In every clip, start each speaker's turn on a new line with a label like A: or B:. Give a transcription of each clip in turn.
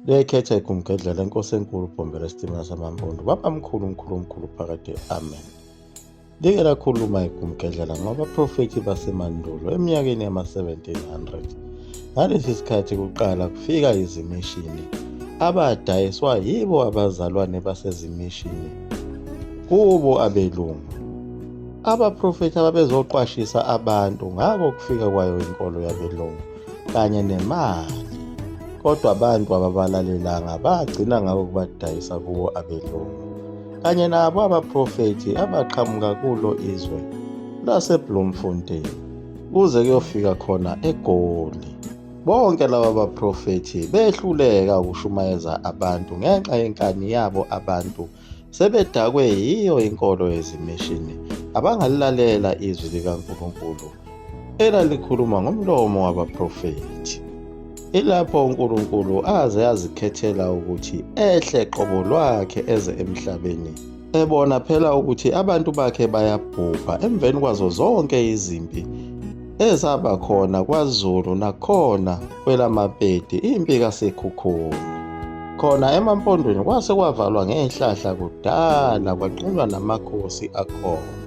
A: Liyayikhetha igumgedlela Enkosi enkulu ubhombela isitimela samampondo baba mkhulu phakade amen. Like lakhuluma igumgedlela ngoba abaprofethi basemandulo eminyakeni yama-1700 ngalesi sikhathi kuqala kufika izimishini abadayiswa yibo abazalwane basezimishini kubo abelungu. Abaprofethi ababezoqwashisa abantu ngako kufika kwayo inkolo yabelungu kanye nemali, kodwa abantu ababalalelanga bagcina ngako kubadayisa kuwo abelungu kanye nabo abaprofethi abaqhamuka kulo izwe laseBloemfontein kuze kuyofika khona eGoli. Bonke laba baprofethi behluleka ukushumayeza abantu ngenxa yenkani yabo. Abantu sebedakwe yiyo inkolo yezimishini, abangalilalela izwi likaNkulunkulu elalikhuluma ngomlomo wabaprofethi. Ilapho uNkulunkulu aze azikhethela ukuthi ehle qobo lwakhe eze emhlabeni, ebona phela ukuthi abantu bakhe bayabhubha emveni kwazo zonke izimpi ezaba khona kwaZulu nakhona kwelaMapedi, impi kaSekhukhune. Khona emampondweni kwase kwavalwa ngey'hlahla kudala kwaqunywa namakhosi akhona.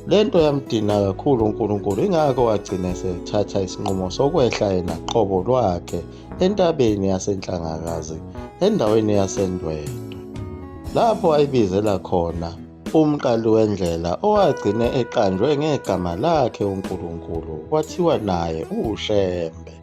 A: Lento yamdina kakhulu uNkulunkulu, ingakho wagcina esethatha isinqumo sokwehla yena qobo lwakhe entabeni yaseNhlangakazi endaweni yaseNdwedwe, lapho ayibizela khona umqali wendlela owagcine eqanjwe ngegama lakhe uNkulunkulu, kwathiwa naye uShembe.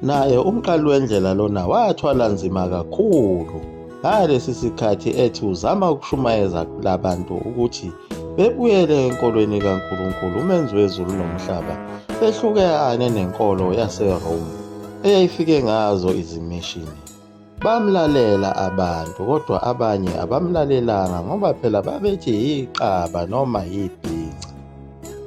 A: Naye umqali wendlela lona wathwala nzima kakhulu ngalesi sikhathi ethi uzama ukushumayeza labantu ukuthi bebuyele enkolweni kaNkulunkulu umenzi wezulu nomhlaba, behlukane nenkolo yaseRome eyayifike ngazo izimishini. Bamlalela abantu, kodwa abanye abamlalelanga ngoba phela babethi yiqaba noma yibhinca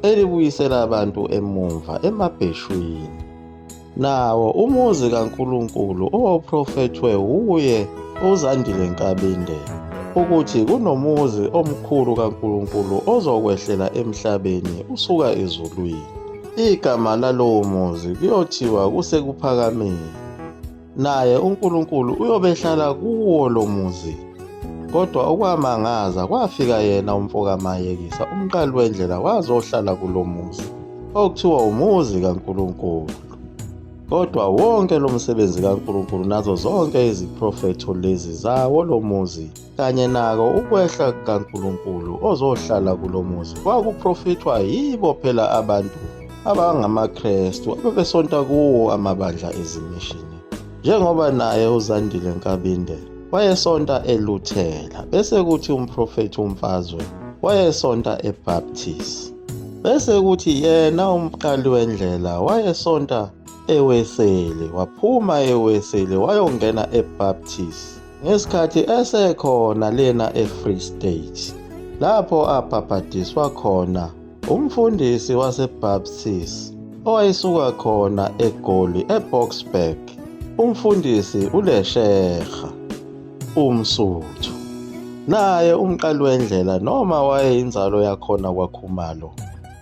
A: elibuyisela abantu emumva emabheshwini. Nawo umuzi kaNkulunkulu owawuprofethwe uye uZandile Nkabinde ukuthi kunomuzi omkhulu kaNkulunkulu ozokwehlela emhlabeni usuka ezulwini. Igama lalowo muzi kuyothiwa kuseKuphakameni. Naye uNkulunkulu uyobehlala kuwo lo muzi. Kodwa okwamangaza kwafika yena umfokamayekisa umqali wendlela wazohlala kulo muzi okuthiwa umuzi kaNkulunkulu. Kodwa wonke lo msebenzi kaNkulunkulu nazo zonke iziprofetho lezi zawo lo muzi kanye nako ukwehla kaNkulunkulu ozohlala kulo muzi kwakuprofethwa yibo phela abantu abangamaKrestu ababesonta kuwo amabandla ezimishini. Njengoba naye uZandile Nkabinde wayesonta eLuthela, bese kuthi umprofethi umfazwe wayesonta eBaptist, bese kuthi yena umqali wendlela wayesonta eWeseli, waphuma eWeseli wayongena eBaptist ngesikhathi esekhona lena eFree State, lapho abhabhadiswa khona umfundisi waseBaptist owayisuka khona eGoli eBoksburg, umfundisi uLeshekha umSuthu. Naye umqali wendlela noma wayeyinzalo yakhona kwaKhumalo,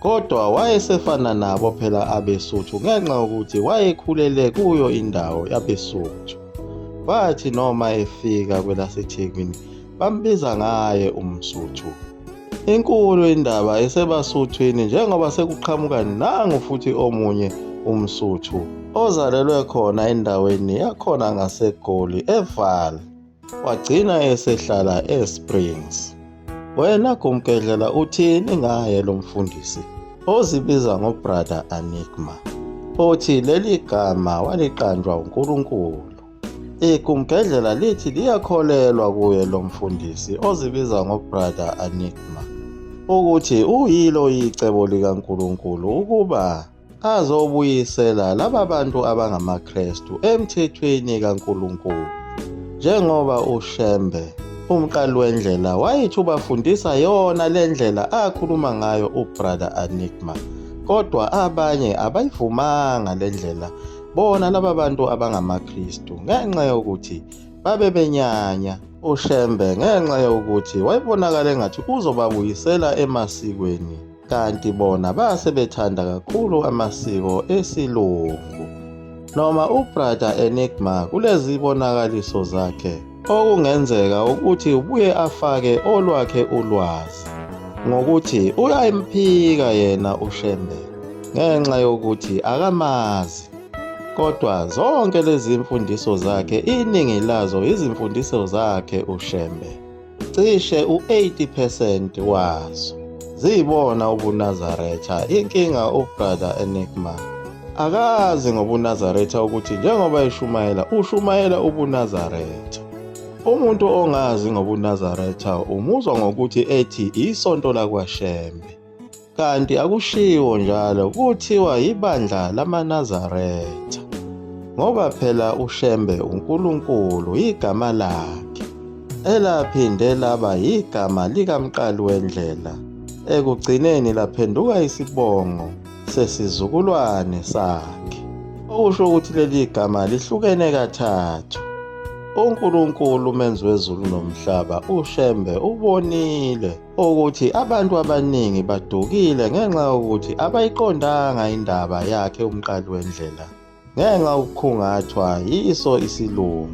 A: kodwa wayesefana nabo phela abeSuthu ngenxa yokuthi wayekhulele kuyo indawo yabeSuthu. Bathi noma efika kwelaseThekwini bambiza ngaye umSuthu. Inkulu indaba esebaSuthwini njengoba sekuqhamuka nangu futhi omunye umSuthu ozalelwe khona endaweni yakhona ngaseGoli eVaal, wagcina esehlala eSprings. Wena Gumgedlela uthini ngaye lo mfundisi ozibiza ngoBrother Enigma, othi leli gama waliqanjwa uNkulunkulu? Igumgedlela lithi liyakholelwa kuye lo mfundisi ozibiza ngoBrother Enigma ukuthi uyilo icebo likaNkulunkulu ukuba azobuyisela laba bantu abangamaKrestu emthethweni kaNkulunkulu, njengoba uShembe umqali wendlela wayithi ubafundisa yona le ndlela akhuluma ngayo uBrother Enigma, kodwa abanye abayivumanga le ndlela bona laba bantu abangamaKrestu ngenxa yokuthi babebenyanya uShembe, ngenxa yokuthi wayebonakala engathi uzobabuyisela emasikweni, kanti bona base bethanda kakhulu amasiko esilungu. noma uBrother Enigma kulezi zibonakaliso zakhe okungenzeka ukuthi ubuye afake olwakhe ulwazi ngokuthi uyamphika yena uShembe ngenxa yokuthi akamazi. Kodwa zonke lezi imfundiso zakhe iningi lazo izimfundiso zakhe uShembe. Cishe u-80% wazo zibona ubuNazaretha. Inkinga uBrother Enigma akazi ngobuNazaretha ukuthi njengoba ushumayela ubuNazaretha. Umuntu ongazi ngobuNazaretha umuzwa ngokuthi ethi isonto lakwaShembe, kanti akushiwo njalo, kuthiwa ibandla lamaNazaretha ngoba phela uShembe uNkulunkulu igama lakhe elaphinde laba igama likamqali wendlela, ekugcineni laphenduka isibongo sesizukulwane sakhe, okusho ukuthi leli gama lihlukene kathathu. uNkulunkulu umenzi wezulu nomhlaba uShembe ubonile ukuthi abantu abaningi badukile ngenxa yokuthi abayiqondanga indaba yakhe umqali wendlela, ngenxa yokukhungathwa yiso isilungu,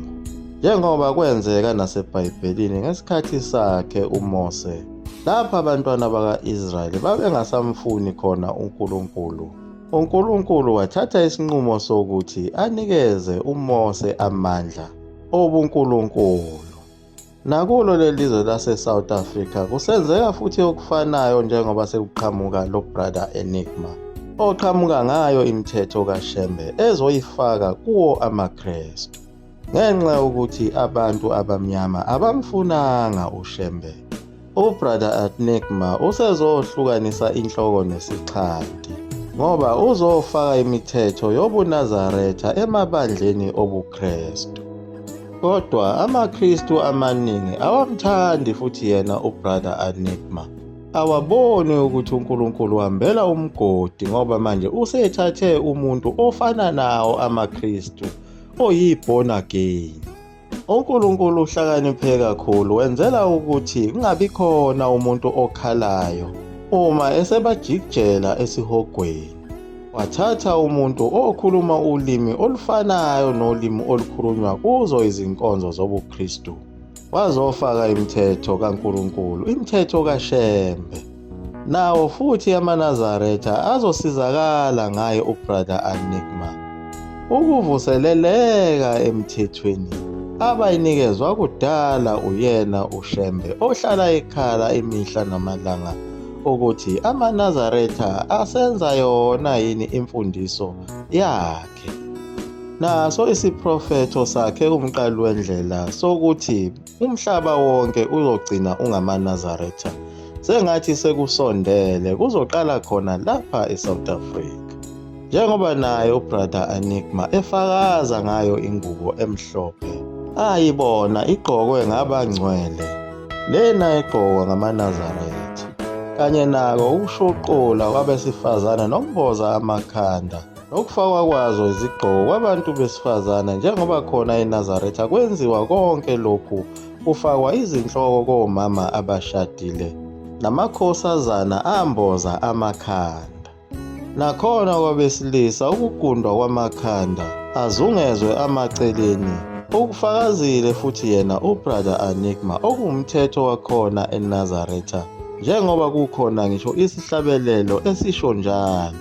A: njengoba kwenzeka naseBhayibhelini ngesikhathi sakhe uMose, lapho abantwana baka-Israyeli babengasamfuni khona uNkulunkulu. uNkulunkulu wathatha isinqumo sokuthi anikeze uMose amandla obuNkulunkulu. Nakulo lelizwe lase-South Africa kusenzeka futhi okufanayo njengoba sekuqhamuka lo Brother Enigma oqhamuka ngayo imithetho kaShembe ezoyifaka kuwo amaKristu, ngenxa yokuthi abantu abamnyama abamfunanga uShembe. uBrother Enigma usezohlukanisa inhloko nesixhanti ngoba uzofaka imithetho yobuNazaretha emabandleni obuKristu. Kodwa amaKristu amaningi awamthandi futhi yena uBrother Enigma awaboni ukuthi uNkulunkulu wambela umgodi ngoba manje usethathe umuntu ofana nawo amaKristu oyi-born again. uNkulunkulu uhlakaniphe kakhulu, wenzela ukuthi kungabi khona umuntu okhalayo uma esebajikijela esihogweni. Wathatha umuntu okhuluma ulimi olufanayo nolimi olukhulunywa kuzo izinkonzo zobuKristu, wazofaka imithetho kaNkulunkulu, imithetho kaShembe. Nawo futhi amaNazaretha azosizakala ngaye uBrother Enigma ukuvuseleleka emthethweni abayinikezwa kudala uyena uShembe ohlala ekhala imihla namalanga ukuthi amaNazaretha asenza yona yini imfundiso yakhe. Naso isiprofetho sakhe umqali wendlela sokuthi umhlaba wonke uzogcina ungamaNazaretha sengathi sekusondele, kuzoqala khona lapha eSouth Africa, njengoba naye uBrother Enigma efakaza ngayo ingubo emhlophe ayibona igqokwe ngabangcwele, lena igqokwa ngamaNazaretha, kanye nako ukushuqula kwabesifazane nokumboza amakhanda nokufakwa kwazo izigqoko kwabantu besifazane. Njengoba khona eNazaretha kwenziwa konke lokhu, kufakwa izinhloko komama abashadile namakhosazana amboza amakhanda, nakhona kwabesilisa ukugundwa kwamakhanda azungezwe amaceleni, okufakazile futhi yena uBrother Enigma okuwumthetho wakhona eNazaretha, njengoba kukhona ngisho isihlabelelo esisho njalo.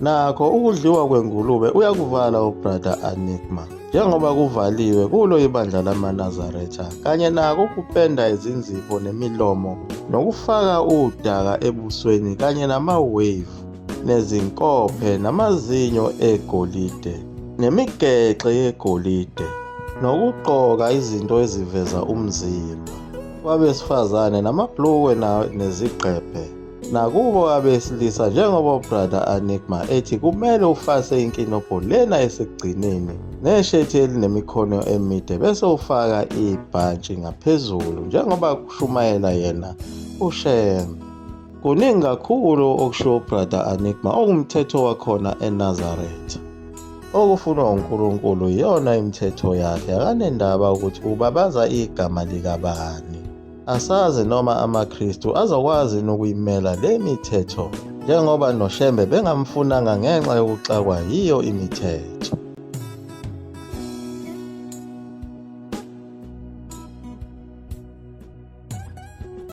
A: Nakho ukudliwa kwengulube uyakuvala uBrother Enigma, njengoba kuvaliwe kulo ibandla lamaNazaretha, kanye nako ukupenda izinzipho nemilomo nokufaka udaka ebusweni kanye nama-wave nezinkophe namazinyo egolide nemigexe yegolide nokugqoka izinto eziveza umzimba kwabesifazane namabhlukwe nezigqebhe nakubo abesilisa, njengoba uBrother Enigma ethi kumele ufase inkinobho lena esekugcineni neshethi elinemikhono emide bese ufaka ibhantshi ngaphezulu, njengoba kushumayela yena uShembe. Kuningi kakhulu okusho uBrother Enigma okumthetho wakhona eNazaretha. Okufunwa uNkulunkulu iyona imithetho yakhe, akanendaba ukuthi ubabaza igama likabani. Asazi noma amaKristu azokwazi ukuyimela le mithetho, njengoba noShembe bengamfunanga ngenxa yokuxakwa yiyo imithetho.